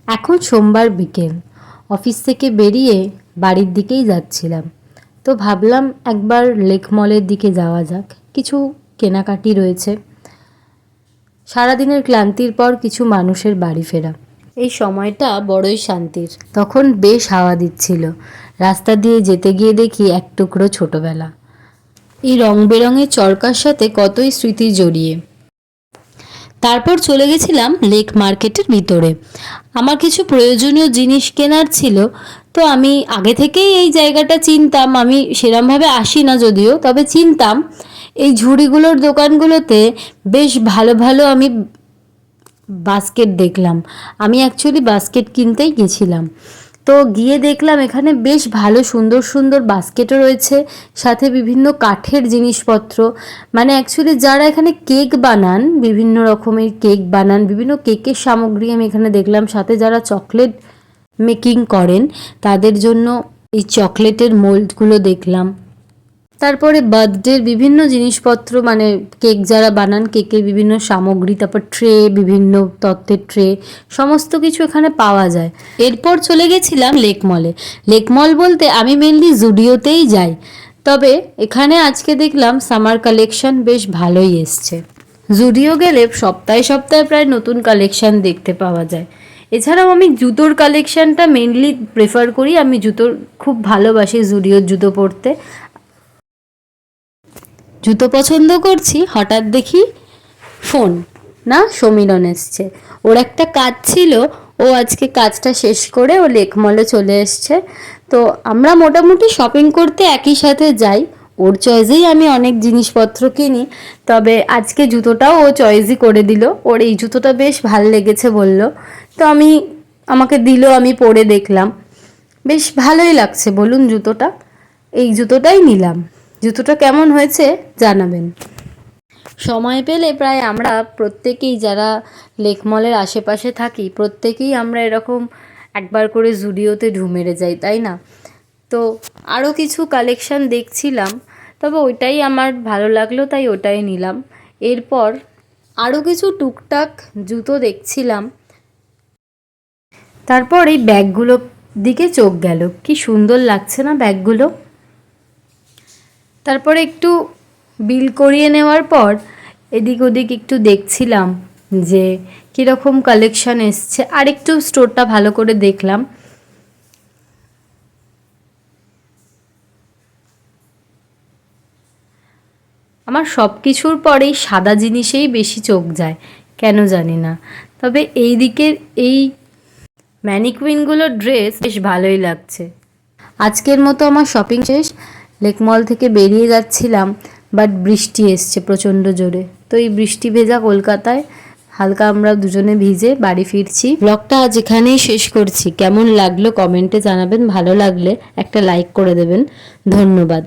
এখন সোমবার বিকেল, অফিস থেকে বেরিয়ে বাড়ির দিকেই যাচ্ছিলাম। তো ভাবলাম একবার লেক মলের দিকে যাওয়া যাক, কিছু কেনাকাটি রয়েছে। সারাদিনের ক্লান্তির পর কিছু মানুষের বাড়ি ফেরা, এই সময়টা বড়ই শান্তির। তখন বেশ হাওয়া দিচ্ছিল, রাস্তা দিয়ে যেতে গিয়ে দেখি এক টুকরো ছোটবেলা। এই রং বেরঙের চরকার সাথে কতই স্মৃতি জড়িয়ে। তারপর চলে গেছিলাম লেক মার্কেটের ভিতরে। আমার কিছু প্রয়োজনীয় জিনিস কেনার ছিল, তো আমি আগে থেকেই এই জায়গাটা চিনতাম। আমি সেরমভাবে আসি না যদিও, তবে চিনতাম। এই ঝুড়িগুলোর দোকানগুলোতে বেশ ভালো ভালো আমি বাস্কেট দেখলাম। আমি অ্যাকচুয়ালি বাস্কেট কিনতেই গেছিলাম। তো গিয়ে দেখলাম এখানে বেশ ভালো সুন্দর সুন্দর বাস্কেটও রয়েছে, সাথে বিভিন্ন কাঠের জিনিসপত্র। মানে অ্যাকচুয়ালি যারা এখানে কেক বানান, বিভিন্ন রকমের কেক বানান, বিভিন্ন কেকের সামগ্রী আমি এখানে দেখলাম। সাথে যারা চকলেট মেকিং করেন তাদের জন্য এই চকলেটের মোল্ডগুলো দেখলাম। তারপরে বার্থডের বিভিন্ন জিনিসপত্র, মানে কেক যারা বানান কেকের বিভিন্ন সামগ্রী, তারপর ট্রে, বিভিন্ন তত্ত্বের ট্রে, সমস্ত কিছু এখানে পাওয়া যায়। এরপর চলে গেছিলাম লেক মলে। লেক মল বলতে আমি মেনলি জুডিওতেই যাই, তবে এখানে আজকে দেখলাম সামার কালেকশন বেশ ভালোই এসছে। জুডিও গেলে সপ্তাহে সপ্তাহে প্রায় নতুন কালেকশন দেখতে পাওয়া যায়। এছাড়াও আমি জুতোর কালেকশনটা মেনলি প্রেফার করি। আমি জুতোর খুব ভালোবাসি, জুডিওর জুতো পরতে। জুতো পছন্দ করছি, হঠাৎ দেখি ফোন, না সমীরণ এসছে। ওর একটা কাজ ছিল, ও আজকে কাজটা শেষ করে ও লেক মলে চলে এসছে। তো আমরা মোটামুটি শপিং করতে একই সাথে যাই। ওর চয়েসেই আমি অনেক জিনিসপত্র কিনি, তবে আজকে জুতোটাও ও চয়েসই করে দিল। ওর এই জুতোটা বেশ ভাল লেগেছে বলল, তো আমাকে দিল, আমি পরে দেখলাম বেশ ভালোই লাগছে। বলুন, জুতোটা, এই জুতোটাই নিলাম। জুতোটা কেমন হয়েছে জানাবেন। সময় পেলে প্রায় আমরা প্রত্যেকেই যারা লেক মলের আশেপাশে থাকি, প্রত্যেকেই আমরা এরকম একবার করে জুডিওতে ঢু মেরে যাই, তাই না? তো আরও কিছু কালেকশান দেখছিলাম, তবে ওইটাই আমার ভালো লাগলো, তাই ওটাই নিলাম। এরপর আরও কিছু টুকটাক জুতো দেখছিলাম। তারপর এই ব্যাগগুলোর দিকে চোখ গেল, কি সুন্দর লাগছে না ব্যাগগুলো। তারপরে একটু বিল করিয়ে নেওয়ার পর এদিক ওদিক একটু দেখছিলাম যে কীরকম কালেকশান এসছে, আর একটু স্টোরটা ভালো করে দেখলাম। আমার সব কিছুর পরেই সাদা জিনিসেই বেশি চোখ যায়, কেন জানি না। তবে এই দিকের এই ম্যানিকুইনগুলোর ড্রেস বেশ ভালোই লাগছে। আজকের মতো আমার শপিং শেষ। লেক মল থেকে বেরিয়ে যাচ্ছিলাম, বাট বৃষ্টি এসছে প্রচণ্ড জোরে। তো এই বৃষ্টি ভেজা কলকাতায় হালকা আমরা দুজনে ভিজে বাড়ি ফিরছি। ব্লগটা আজ এখানেই শেষ করছি। কেমন লাগলো কমেন্টে জানাবেন, ভালো লাগলে একটা লাইক করে দেবেন। ধন্যবাদ।